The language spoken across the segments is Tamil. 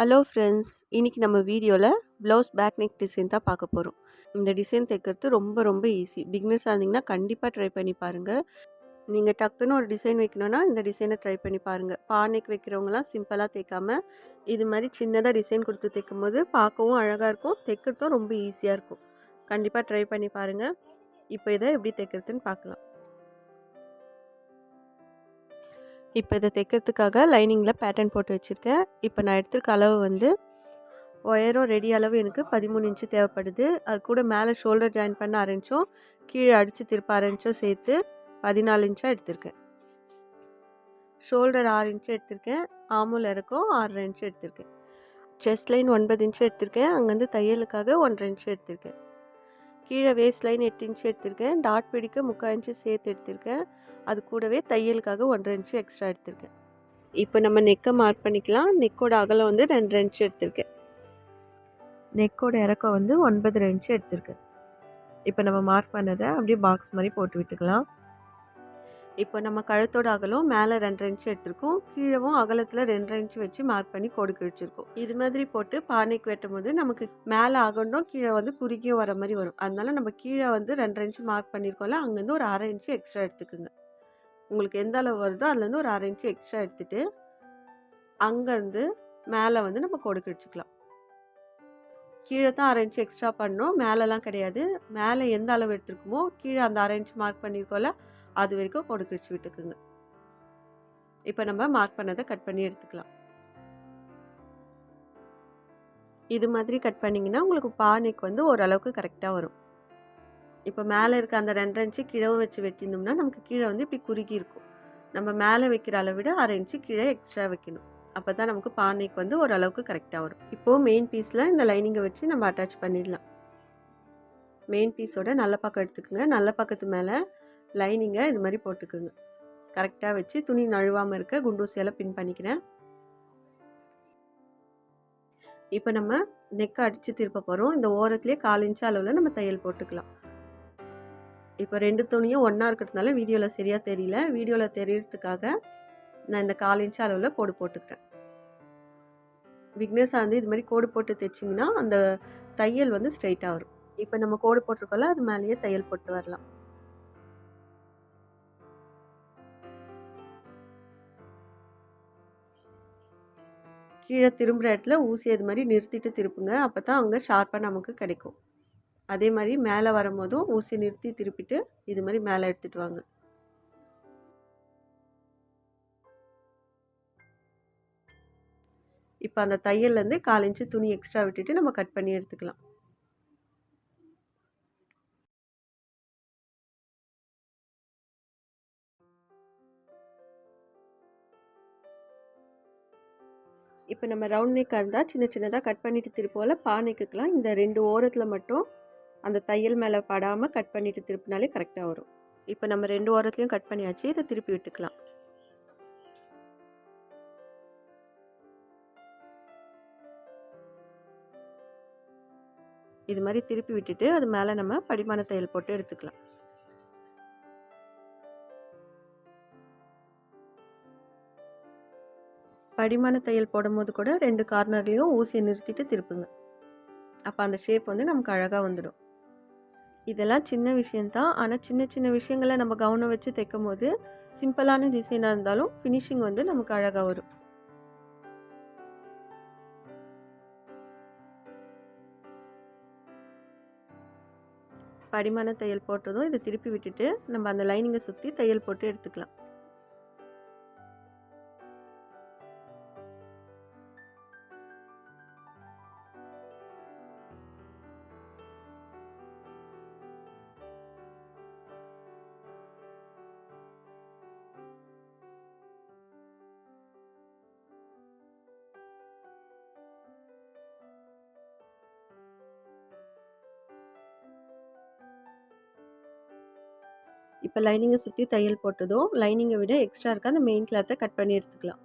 ஹலோ ஃப்ரெண்ட்ஸ், இன்னைக்கு நம்ம வீடியோவில் ப்ளவுஸ் பேக் நெக் டிசைன் தான் பார்க்க போகிறோம். இந்த டிசைன் தைக்கிறது ரொம்ப ரொம்ப ஈஸி. பிகினர்ஸாக இருந்தீங்கன்னா கண்டிப்பாக ட்ரை பண்ணி பாருங்கள். நீங்கள் டக்குன்னு ஒரு டிசைன் வைக்கணுன்னா இந்த டிசைனை ட்ரை பண்ணி பாருங்கள். பா நெக் வைக்கிறவங்களாம் சிம்பிளாக தைக்காமல் இது மாதிரி சின்னதாக டிசைன் கொடுத்து தைக்கும் போது பார்க்கவும் அழகாக இருக்கும், தைக்கிறதும் ரொம்ப ஈஸியாக இருக்கும். கண்டிப்பாக ட்ரை பண்ணி பாருங்கள். இப்போ இதை எப்படி தைக்கிறதுன்னு பார்க்கலாம். இப்போ இதை தைக்கிறதுக்காக லைனிங்கில் பேட்டர்ன் போட்டு வச்சுருக்கேன். இப்போ நான் எடுத்துருக்க அளவு வந்து ஒயரும் ரெடி அளவு எனக்கு 13 இன்ச்சு தேவைப்படுது. அது கூட மேலே ஷோல்டர் ஜாயின் பண்ண 1/2 இன்ச்சும் கீழே அடித்து திருப்ப 1/2 இன்ச்சும் சேர்த்து 14 இன்ச்சாக எடுத்திருக்கேன். ஷோல்டர் 6 இன்ச்சு எடுத்திருக்கேன். ஆமூல் இறக்கம் 6.5 இன்ச்சு எடுத்திருக்கேன். செஸ்ட் லைன் 9 இன்ச்சு எடுத்திருக்கேன். அங்கேருந்து தையலுக்காக 1.5 இன்ச்சு எடுத்திருக்கேன். கீழே வேஸ்ட் லைன் 8 இன்ச்சு எடுத்திருக்கேன். டாட் பிடிக்க 3/4 இன்ச்சு சேர்த்து எடுத்திருக்கேன். அது கூடவே தையலுக்காக 1.5 இன்ச்சு எக்ஸ்ட்ரா எடுத்திருக்கேன். இப்போ நம்ம நெக்கை மார்க் பண்ணிக்கலாம். நெக்கோட அகலம் வந்து 2.5 இன்ச்சு எடுத்திருக்கேன். நெக்கோட இறக்கம் வந்து 9.5 இன்ச்சு எடுத்திருக்கேன். இப்போ நம்ம மார்க் பண்ணதை அப்படியே பாக்ஸ் மாதிரி போட்டு விட்டுக்கலாம். இப்போ நம்ம கழுத்தோட அகலம் மேலே 2.5 இன்ச்சு எடுத்திருக்கோம். கீழவும் அகலத்தில் 2.5 இன்ச்சு வச்சு மார்க் பண்ணி கோடு கிழிச்சிருக்கோம். இது மாதிரி போட்டு பானைக்கு வெட்டும் போது நமக்கு மேலே அகண்டும் கீழே வந்து குறுகியும் வர மாதிரி வரும். அதனால நம்ம கீழே வந்து 2.5 இன்ச்சு மார்க் பண்ணியிருக்கோம்ல, அங்கேருந்து ஒரு 1/2 இன்ச்சு எக்ஸ்ட்ரா எடுத்துக்குங்க. உங்களுக்கு எந்த அளவு வருதோ அதுலேருந்து ஒரு 1/2 இன்ச்சு எக்ஸ்ட்ரா எடுத்துகிட்டு அங்கேருந்து மேலே வந்து நம்ம கோடு கிழிச்சிக்கலாம். கீழே தான் 1/2 இன்ச்சு எக்ஸ்ட்ரா பண்ணணும், மேலெலாம் கிடையாது. மேலே எந்த அளவு எடுத்துருக்குமோ கீழே அந்த 1/2 இன்ச்சு மார்க் பண்ணியிருக்கோம்ல, அது வரைக்கும் கோடு கிழிச்சு விட்டுக்குங்க. இப்போ நம்ம மார்க் பண்ணதை கட் பண்ணி எடுத்துக்கலாம். இது மாதிரி கட் பண்ணிங்கன்னா உங்களுக்கு பானைக்கு வந்து ஓரளவுக்கு கரெக்டாக வரும். இப்போ மேலே இருக்க அந்த 2.5 இன்ச்சு கீழவும் வச்சு வெட்டியிருந்தோம்னா நமக்கு கீழே வந்து இப்படி குறுகி இருக்கும். நம்ம மேலே வைக்கிற அளவை விட 1/2 இன்ச்சு கீழே எக்ஸ்ட்ரா வைக்கணும். அப்போ தான் நமக்கு பானைக்கு வந்து ஓரளவுக்கு கரெக்டாக வரும். இப்போது மெயின் பீஸில் இந்த லைனிங்கை வச்சு நம்ம அட்டாச் பண்ணிடலாம். மெயின் பீஸோட நல்ல பக்கம் எடுத்துக்கோங்க. நல்ல பக்கத்து மேலே லைனிங்கை இது மாதிரி போட்டுக்குங்க. கரெக்டாக வச்சு துணி நழுவாமல் இருக்க குண்டூசியால் பின் பண்ணிக்கிறேன். இப்போ நம்ம நெக்கை அடித்து திருப்ப போகிறோம். இந்த ஓரத்துலேயே 1/4 இன்ச்சு அளவில் நம்ம தையல் போட்டுக்கலாம். இப்போ 2 துணியும் ஒன்றா இருக்கிறதுனால வீடியோவில் சரியாக தெரியல. வீடியோவில் தெரியறதுக்காக நான் இந்த 1/4 இன்ச்சு அளவில் கோடு போட்டுக்கிறேன். பிகினர்ஸாக வந்து இது மாதிரி கோடு போட்டு தைச்சிங்கன்னா அந்த தையல் வந்து ஸ்ட்ரைட்டாக வரும். இப்போ நம்ம கோடு போட்டிருக்கோம்ல, அது மேலேயே தையல் போட்டு வரலாம். கீழே திரும்புகிற இடத்துல ஊசி அது மாதிரி நிறுத்திட்டு திருப்புங்க. அப்போ தான் அங்கே ஷார்ப்பாக நமக்கு கிடைக்கும். அதே மாதிரி மேலே வரும்போதும் ஊசி நிறுத்தி திருப்பிட்டு இது மாதிரி மேலே எடுத்துகிட்டு வாங்க. இப்போ அந்த தையல்லேருந்து 1/4 இன்ச்சு துணி எக்ஸ்ட்ரா விட்டுட்டு நம்ம கட் பண்ணி எடுத்துக்கலாம். இப்போ நம்ம ரவுண்ட் நெக்காக இருந்தால் சின்ன சின்னதாக கட் பண்ணிவிட்டு திருப்போல் பானைக்குலாம் இந்த 2 ஓரத்தில் மட்டும் அந்த தையல் மேலே படாமல் கட் பண்ணிவிட்டு திருப்பினாலே கரெக்டாக வரும். இப்போ நம்ம 2 ஓரத்துலையும் கட் பண்ணியாச்சு. இதை திருப்பி விட்டுக்கலாம். இது மாதிரி திருப்பி விட்டுட்டு அது மேலே நம்ம படிமான தையல் போட்டு எடுத்துக்கலாம். படிமான தையல் போடும்போது கூட 2 கார்னர்லேயும் ஊசியை நிறுத்திட்டு திருப்புங்க. அப்போ அந்த ஷேப் வந்து நமக்கு அழகாக வந்துடும். இதெல்லாம் சின்ன விஷயந்தான். ஆனால் சின்ன சின்ன விஷயங்களை நம்ம கவனம் வச்சு தைக்கும் போது சிம்பிளான டிசைனாக இருந்தாலும் ஃபினிஷிங் வந்து நமக்கு அழகாக வரும். படிமான தையல் போட்டதும் இதை திருப்பி விட்டுட்டு நம்ம அந்த லைனிங்கை சுற்றி தையல் போட்டு எடுத்துக்கலாம். இப்போ லைனிங்கை சுற்றி தையல் போட்டதும் லைனிங்கை விட எக்ஸ்ட்ரா இருக்க அந்த மெயின் கிளாத்தை கட் பண்ணி எடுத்துக்கலாம்.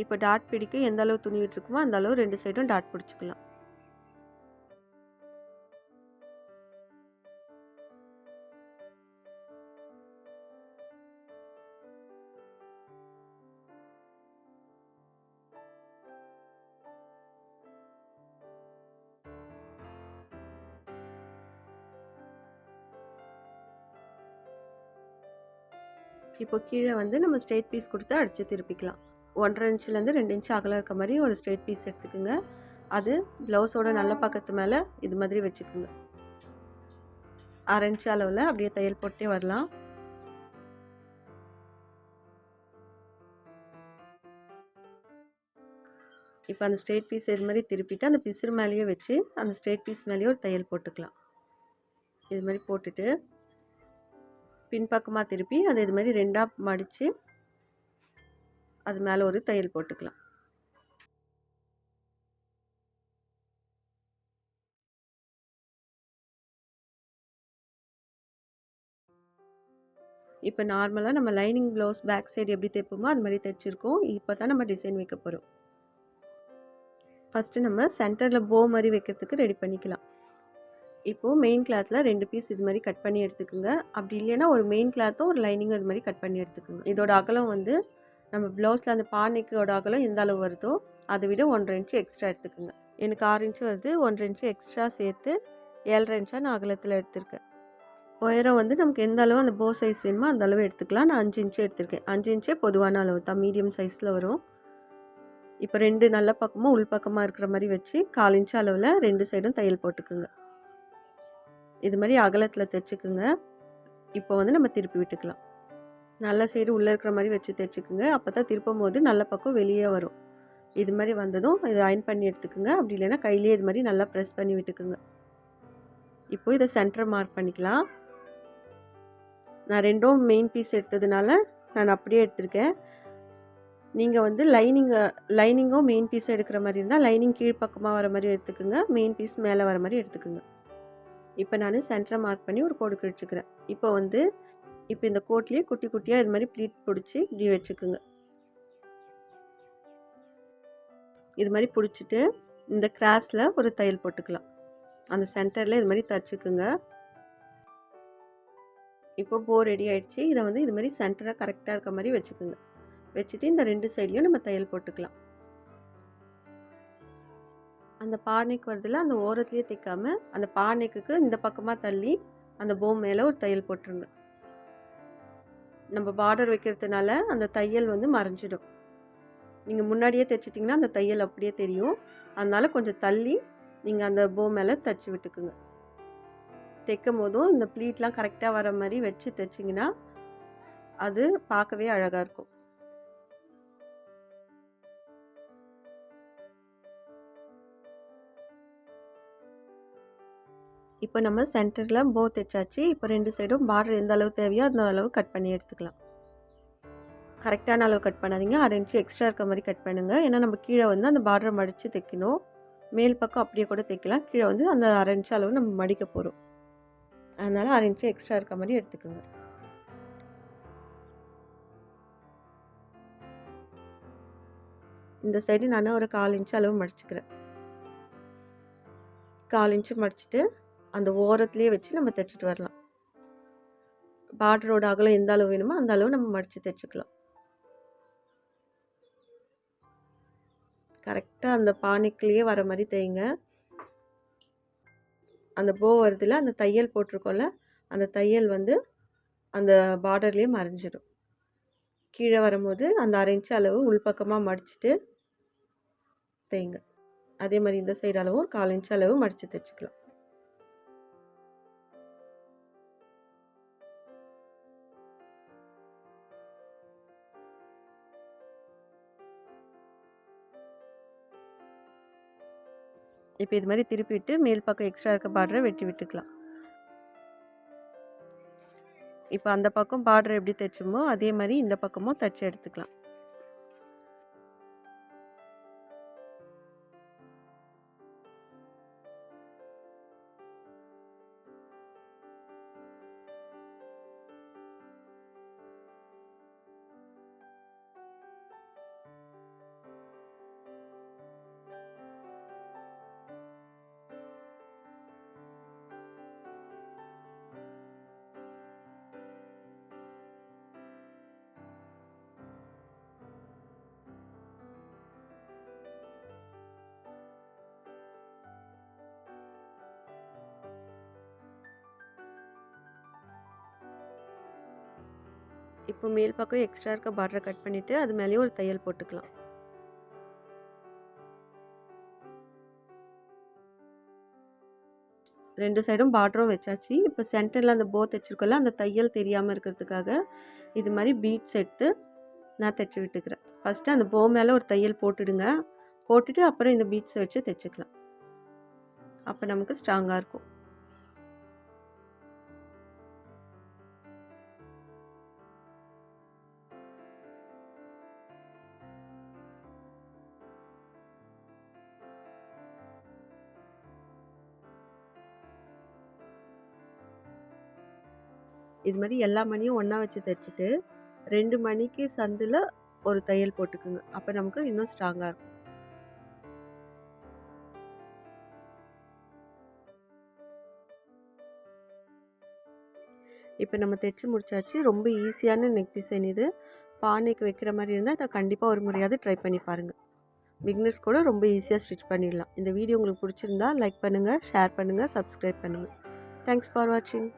இப்போ டாட் பிடிக்க எந்த அளவு துணி விட்டுருக்குமோ அந்த அளவு 2 சைடும் டாட் பிடிச்சிக்கலாம். இப்போ கீழே வந்து நம்ம ஸ்ட்ரெயிட் பீஸ் கொடுத்து அடித்து திருப்பிக்கலாம். 1.5 இன்ச்லேருந்து 2 இன்ச் அகலம் இருக்க மாதிரி ஒரு ஸ்ட்ரெயிட் பீஸ் எடுத்துக்கோங்க. அது ப்ளவுஸோட நல்ல பக்கத்து மேலே இது மாதிரி வச்சுக்கோங்க. 1/2 இன்ச் அளவில் அப்படியே தையல் போட்டே வரலாம். இப்போ அந்த ஸ்ட்ரெயிட் பீஸ் இது மாதிரி திருப்பிட்டு அந்த பிசுறு மேலேயே வச்சு அந்த ஸ்ட்ரெயிட் பீஸ் மேலேயே ஒரு தையல் போட்டுக்கலாம். இது மாதிரி போட்டுட்டு பின்பக்கமாக திருப்பி அதை இது மாதிரி 2ஆக மடித்து அது மேலே ஒரு தையல் போட்டுக்கலாம். இப்போ நார்மலாக நம்ம லைனிங் ப்ளவுஸ் பேக் சைடு எப்படி தைப்போமோ அது மாதிரி தைச்சிருக்கோம். இப்போ தான் நம்ம டிசைன் வைக்க போகிறோம். ஃபஸ்ட்டு நம்ம சென்டரில் போ மாதிரி வைக்கிறதுக்கு ரெடி பண்ணிக்கலாம். இப்போது மெயின் கிளாத்தில் 2 பீஸ் இது மாதிரி கட் பண்ணி எடுத்துக்கோங்க. அப்படி இல்லைன்னா ஒரு மெயின் கிளாத்தும் ஒரு லைனிங்கும் இது மாதிரி கட் பண்ணி எடுத்துக்கோங்க. இதோட அகலம் வந்து நம்ம ப்ளவுஸில் அந்த பானைக்கோட அகலம் எந்த அளவு வருதோ அதை விட 1.5 இன்ச்சு எக்ஸ்ட்ரா எடுத்துக்கோங்க. எனக்கு 6 இன்ச்சு வருது. 1.5 இன்ச்சு எக்ஸ்ட்ரா சேர்த்து 7.5 இன்ச்சாக நான் அகலத்தில் எடுத்திருக்கேன். உயரம் வந்து நமக்கு எந்த அளவு அந்த போ சைஸ் வேணுமோ அந்த அளவு எடுத்துக்கலாம். நான் 5 இன்ச்சு எடுத்திருக்கேன். 5 இன்ச்சே பொதுவான அளவு தான், மீடியம் சைஸில் வரும். இப்போ 2 நல்ல பக்கமும் உள் பக்கமாக இருக்கிற மாதிரி வச்சு 1/4 இன்ச்சு அளவில் 2 சைடும் தையல் போட்டுக்குங்க. இது மாதிரி அகலத்தில் தைச்சிக்குங்க. இப்போ வந்து நம்ம திருப்பி விட்டுக்கலாம். நல்ல சைடு உள்ளே இருக்கிற மாதிரி வச்சு தைச்சிக்குங்க. அப்போ தான் திருப்பும் போது நல்ல பக்கம் வெளியே வரும். இது மாதிரி வந்ததும் இதை அயன் பண்ணி எடுத்துக்குங்க. அப்படி இல்லைன்னா கையிலே இது மாதிரி நல்லா ப்ரெஸ் பண்ணி விட்டுக்குங்க. இப்போ இதை சென்டர் மார்க் பண்ணிக்கலாம். நான் 2ம் மெயின் பீஸ் எடுத்ததுனால நான் அப்படியே எடுத்திருக்கேன். நீங்கள் வந்து லைனிங்கும் மெயின் பீஸும் எடுக்கிற மாதிரி இருந்தால் லைனிங் கீழ்ப்பக்கமாக வர மாதிரி எடுத்துக்குங்க. மெயின் பீஸ் மேலே வர மாதிரி எடுத்துக்குங்க. இப்போ நான் சென்டரை மார்க் பண்ணி ஒரு கோடு கிழிச்சுக்கிறேன். இப்போ இந்த கோட்லேயே குட்டி குட்டியாக இது மாதிரி ப்ளீட் பிடிச்சி இப்படி வச்சுக்குங்க. இது மாதிரி பிடிச்சிட்டு இந்த கிராஸில் ஒரு தையல் போட்டுக்கலாம். அந்த சென்டரில் இது மாதிரி தச்சுக்குங்க. இப்போ போ ரெடி ஆகிடுச்சு. இதை வந்து இது மாதிரி சென்டராக கரெக்டாக இருக்க மாதிரி வச்சுக்குங்க. வச்சுட்டு இந்த 2 சைட்லையும் நம்ம தையல் போட்டுக்கலாம். அந்த பானைக்கு வரதில் அந்த ஓரத்துலேயே தைக்காமல் அந்த பானைக்கு இந்த பக்கமாக தள்ளி அந்த போ மேலே ஒரு தையல் போட்டுருங்க. நம்ம பார்டர் வைக்கிறதுனால அந்த தையல் வந்து மறைஞ்சிடும். நீங்கள் முன்னாடியே தைச்சிட்டிங்கன்னா அந்த தையல் அப்படியே தெரியும். அதனால் கொஞ்சம் தள்ளி நீங்கள் அந்த போ மேலே தைச்சி விட்டுக்குங்க. தைக்கும் போதும் இந்த ப்ளீட்லாம் கரெக்டாக வர மாதிரி வச்சு தைச்சிங்கன்னா அது பார்க்கவே அழகாக இருக்கும். இப்போ நம்ம சென்டரில் போ தைச்சாச்சு. இப்போ 2 சைடும் பார்டர் எந்த அளவு தேவையோ அந்த அளவு கட் பண்ணி எடுத்துக்கலாம். கரெக்டான அளவு கட் பண்ணாதீங்க. 1/2 இன்ச்சு எக்ஸ்ட்ரா இருக்க மாதிரி கட் பண்ணுங்கள். ஏன்னா நம்ம கீழே வந்து அந்த பார்டரை மடித்து தைக்கணும். மேல் பக்கம் அப்படியே கூட தைக்கலாம். கீழே வந்து அந்த 1/2 இன்ச்சு அளவு நம்ம மடிக்க போகிறோம். அதனால் 1/2 இன்ச்சு எக்ஸ்ட்ரா இருக்க மாதிரி எடுத்துக்கோங்க. இந்த சைடு நான் ஒரு 1/4 இன்ச்சு அளவு மடிச்சுக்கிறேன். 1/4 இன்ச்சு மடிச்சுட்டு அந்த ஓரத்துலேயே வச்சு நம்ம தைச்சிட்டு வரலாம். பார்டரோட அகலம் எந்த அளவு வேணுமோ அந்த அளவு நம்ம மடித்து தைச்சிக்கலாம். கரெக்டாக அந்த பானைக்குள்ளேயே வர மாதிரி தைங்க. அந்த போ வருதில் அந்த தையல் போட்டிருக்கோம்ல, அந்த தையல் வந்து அந்த பார்டர்லேயே மறைஞ்சிடும். கீழே வரும்போது அந்த 1/2 இன்ச்சு அளவு உள்பக்கமாக மடிச்சுட்டு தைங்க. அதே மாதிரி இந்த சைடு அளவும் ஒரு 1/4 இன்ச்சு அளவு மடித்து தைச்சிக்கலாம். இப்போ இது மாதிரி திருப்பிட்டு மேல் பக்கம் எக்ஸ்ட்ரா இருக்க பார்டரை வெட்டி விட்டுக்கலாம். இப்போ அந்த பக்கம் பார்டர் எப்படி தைச்சோமோ அதே மாதிரி இந்த பக்கமும் தைச்சி எடுத்துக்கலாம். இப்போ மேல் பக்கம் எக்ஸ்ட்ரா இருக்க பார்டரை கட் பண்ணிவிட்டு அது மேலேயும் ஒரு தையல் போட்டுக்கலாம். ரெண்டு சைடும் பார்டரும் வச்சாச்சு. இப்போ சென்டரில் அந்த போ தைச்சிருக்கோம்ல, அந்த தையல் தெரியாமல் இருக்கிறதுக்காக இது மாதிரி பீட்ஸ் எடுத்து நான் தைச்சி விட்டுக்கிறேன். ஃபஸ்ட்டு அந்த போ மேலே ஒரு தையல் போட்டுடுங்க. போட்டுட்டு அப்புறம் இந்த பீட்ஸை வச்சு தைச்சிக்கலாம். அப்போ நமக்கு ஸ்ட்ராங்காக இருக்கும். இது மாதிரி எல்லா மணியும் ஒன்றா வச்சு தைச்சிட்டு 2 மணிக்கு சந்தில் ஒரு தையல் போட்டுக்குங்க. அப்போ நமக்கு இன்னும் ஸ்ட்ராங்காக இருக்கும். இப்போ நம்ம தைச்சி முடிச்சாச்சு. ரொம்ப ஈஸியான நெக் டிசைன் இது. பானைக்கு வைக்கிற மாதிரி இருந்தால் இதை கண்டிப்பாக ஒரு முறையாவது ட்ரை பண்ணி பாருங்கள். பிகினர்ஸ் கூட ரொம்ப ஈஸியாக ஸ்டிச் பண்ணிடலாம். இந்த வீடியோ உங்களுக்கு பிடிச்சிருந்தா லைக் பண்ணுங்கள், ஷேர் பண்ணுங்கள், சப்ஸ்கிரைப் பண்ணுங்கள். தேங்க்ஸ் ஃபார் வாட்சிங்.